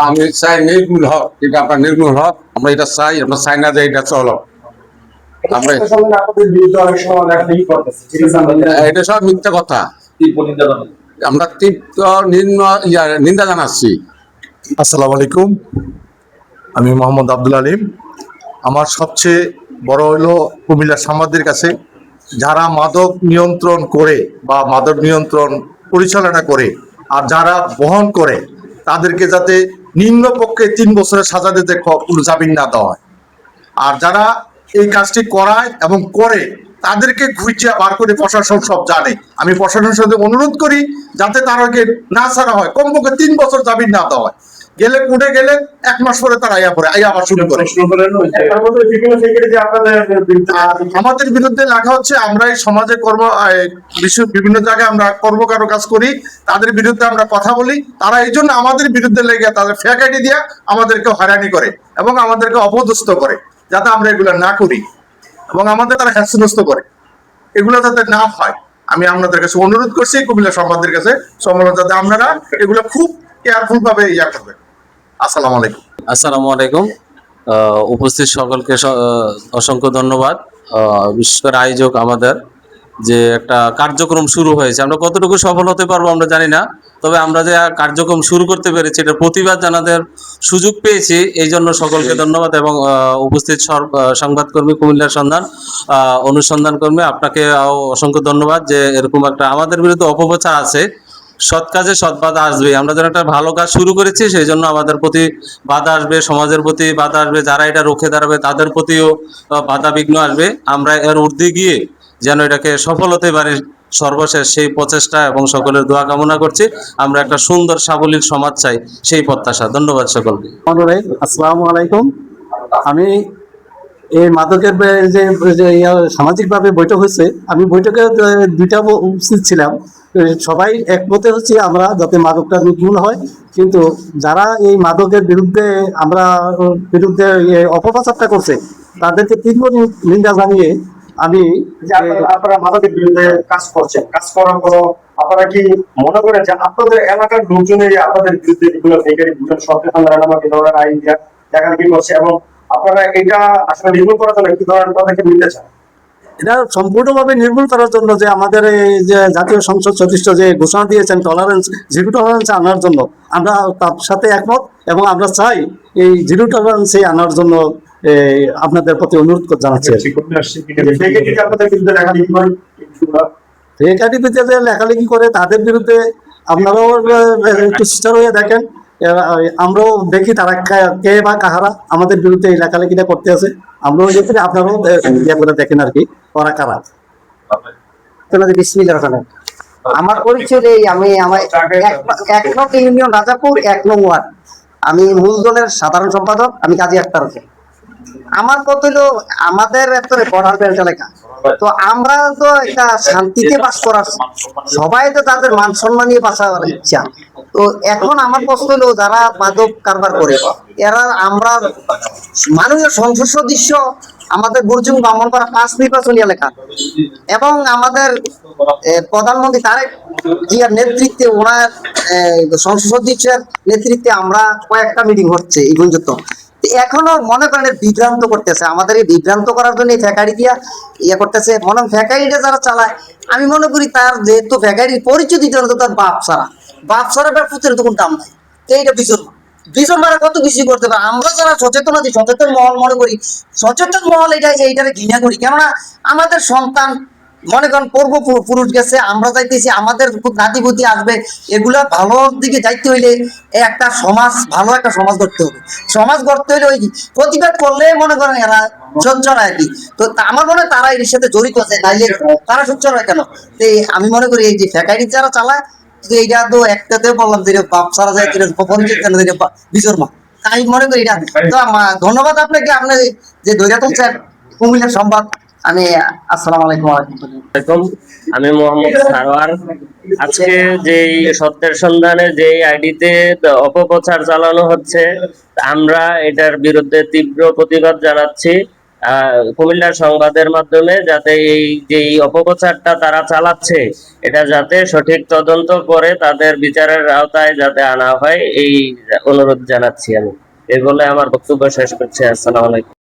আমি চাই নির্মূল হক, এটা আপনার নির্মূল হক, আমরা এটা চাই, আমরা চাই না যে এটা চলো। আমরা এটা সব মিথ্যা কথা, আমরা তীব্র নিন্দা জানাচ্ছি। আসসালামু আলাইকুম, আমি মোহাম্মদ আব্দুল আলিম। আমার সবচেয়ে বড় হলো কুমিল্লার সাংবাদিকদের কাছে যারা মাদক নিয়ন্ত্রণ করে বা মাদক নিয়ন্ত্রণ পরিচালনা করে আর যারা বহন করে তাদেরকে যাতে নিম্নপক্ষে 3 বছরের সাজা দিতে জামিন না দেওয়া হয়, আর যারা এই কাজটি করায় এবং করে তাদেরকে খুঁজিয়া বার করে প্রশাসন সব জানে। আমি প্রশাসনের সাথে অনুরোধ করি যাতে তারাকে না ছাড়া হয়, কমপক্ষে 3 বছর জামিন না দেওয়া হয়। গেলে কোর্টে গেলে 1 মাস পরে তারা আইয়া আবার শুরু করে। আমাদের বিরুদ্ধে লেখা হচ্ছে আমরা এই সমাজে বিভিন্ন জায়গায় আমরা কর্মকাণ্ড কাজ করি, তাদের বিরুদ্ধে আমরা কথা বলি, তারা এই জন্য আমাদের বিরুদ্ধে লেগে তাদের ফেক আইডি দিয়া আমাদেরকে হয়রানি করে এবং আমাদেরকে অপদস্থ করে, যাতে আমরা এগুলো না করি এবং আমাদের তারা হ্যাস্যগ্রস্ত করে, এগুলো যাতে না হয়। আমি আপনাদের কাছে অনুরোধ করছি, কুমিল্লা সংবাদের কাছে সম্মানিত, যাতে আপনারা এগুলো খুব কেয়ারফুল ভাবে ইয়া করবেন। আসসালামু আলাইকুম। আসসালামু আলাইকুম। উপস্থিত সকলকে অসংখ্য ধন্যবাদ। বিশেষ করে আয়োজক আমাদের যে একটা কার্যক্রম শুরু হয়েছে, আমরা কতটুকু সফল হতে পারবো আমরা জানি না, তবে আমরা যে কার্যক্রম শুরু করতে পেরেছি এটা প্রতিবাদ জানাদের সুযোগ পেয়েছি, এই জন্য সকলকে ধন্যবাদ। এবং উপস্থিত সংবাদকর্মী, কুমিল্লার অনুসন্ধান কর্মী, আপনাকে অসংখ্য ধন্যবাদ যে এরকম একটা আমাদের বিরুদ্ধে অপপ্রচার আছে। সৎ কাজে সৎ বাধা আসবে, আমরা যেন একটা ভালো কাজ শুরু করেছি সেই জন্য আমাদের প্রতি বাধা আসবে, সমাজের প্রতি বাধা আসবে, যারা এটা রুখে দাঁড়াবে তাদের প্রতিও বাধা বিঘ্ন আসবে। আমরা এর ঊর্ধ্বে গিয়ে যেন এটাকে সফল হতে পারি সর্বশেষ সেই প্রচেষ্টা এবং সকলের দোয়া কামনা করছি। আমরা একটা সুন্দর সাবলীল সমাজ চাই, সেই প্রত্যাশা। ধন্যবাদ সকলকে। আসসালামু আলাইকুম। আমি এই মাদকের যে সামাজিকভাবে বৈঠক হয়েছে, আমি বৈঠকে দুইটা উপস্থিত ছিলাম। সবাই একমতে হচ্ছে আমরা যাতে মাদকটা নির্মূল হয়, কিন্তু যারা এই মাদকের বিরুদ্ধে অপপ্রচারটা করছে তাদেরকে তীব্র নিন্দা জানিয়ে আমি আপনারা মাদকের বিরুদ্ধে কাজ করছেন, কাজ করার পর আপনারা কি মনে করেন যে আপনাদের এলাকার লোকজনের আপনাদের বিরুদ্ধে যেগুলো বেকারি ভূষণ সরকার নামক ধরনের আইন দেখাদেখি করছে, এবং আপনারা এটা আসলে নির্মূল করার জন্য কি ধরনের পদক্ষেপ নিতে চান? এটা সম্পূর্ণভাবে নির্মূল করার জন্য যে আমাদের এই যে জাতীয় সংসদ সদস্য যে ঘোষণা দিয়েছেন জিরো টলারেন্স আনার জন্য, আমরা তার সাথে একমত এবং আমরা চাই এই জিরো টলারেন্সে আনার জন্য আপনাদের প্রতি অনুরোধ জানাচ্ছি। লেখালেখি করে তাদের বিরুদ্ধে আপনারাও একটু সিস্টার হয়ে দেখেন, আমরাও দেখি তারা কে বা কাহারা আমাদের বিরুদ্ধে এই লেখালেখিটা করতে আছে, আমরাও দেখি, আপনারাও ইয়ে করে দেখেন আর কি ওরা কারা। আমার পরিচয় আমি এক নং ইউনিয়ন রাজাপুর 1 নং ওয়ার্ড, আমি মূলদলের সাধারণ সম্পাদক, আমি কাজী আক্তার হোসেন। আমার কথা হলো আমাদের একটা বর্ডার বেল্ট এলাকা, তো আমরা তো একটা শান্তিতে বাস করার, সবাই তো তাদের মান সম্মান নিয়ে বাঁচার ইচ্ছা। তো এখন আমার প্রশ্ন হলো যারা মাদক কারবার করে এরা, আমরা মাননীয় সংসদ সদস্য আমাদের বুর্জুং ব্রাহ্মণপাড়া 5 নির্বাচনী এলাকা এবং আমাদের প্রধানমন্ত্রী তারেক জিয়ার নেতৃত্বে, ওনার সংসদ সদস্যের নেতৃত্বে আমরা কয়েকটা মিটিং হচ্ছে এই পর্যন্ত। এখনো মনে করেন বিভ্রান্ত করতেছে, আমাদের এই বিভ্রান্ত করার জন্য ফ্যাকারি দিয়া ইয়ে করতেছে। মনে ফ্যাকারিটা যারা চালায়, আমি মনে করি তার যেহেতু ফ্যাকারির পরিচয় দিতে হতো তার বাপ ছাড়া পুত্রের তো কোনো দাম নাই। তো এইটা ভীষণ মারা কত কিছু করতে পারে। আমরা যারা সচেতন আছি, সচেতন মহল মনে করি, সচেতন মহল এইটারে ঘৃণা করি, কেননা আমাদের সন্তান মনে করেন পুরুষ গেছে, আমরা চাইতেছি আমাদের নাতিপুতি আসবে, এগুলা ভালোর দিকে যাইতে হইলে একটা সমাজ, ভালো একটা সমাজ গড়তে হবে। সমাজ গড়তে হইলে ওই প্রতিবাদ করলে মনে করেন এরা সোচ্চার হয় আর কি। তো আমার মনে হয় তারা এর সাথে জড়িত আছে, নাইলে তারা সোচ্চার হয় কেন? আমি মনে করি এই যে ফ্যাকাইটি যারা চালায়, এইটা তো একটাতে বললাম যে বাপ সারা যায় বিচর্মা, আমি মনে করি এটা। তো ধন্যবাদ আপনাকে, আপনি যে ধৈর্য তুলছেন কুমিল্লার সংবাদ। আমি আসসালামু আলাইকুম। আমি মোহাম্মদ সারোয়ার। আজকে যেই সত্যের সন্ধানে যেই আইডিতে অপপ্রচার চালানো হচ্ছে, আমরা এটার বিরুদ্ধে তীব্র প্রতিবাদ জানাচ্ছি কুমিল্লার সংবাদের মাধ্যমে যাতে এই যে অপপ্রচারটা তারা চালাচ্ছে এটা যাতে সঠিক তদন্ত করে তাদের বিচারের আওতায় যাতে আনা হয় এই অনুরোধ জানাচ্ছি আমি। এই বলে আমার বক্তব্য শেষ করছি। আসসালামু আলাইকুম।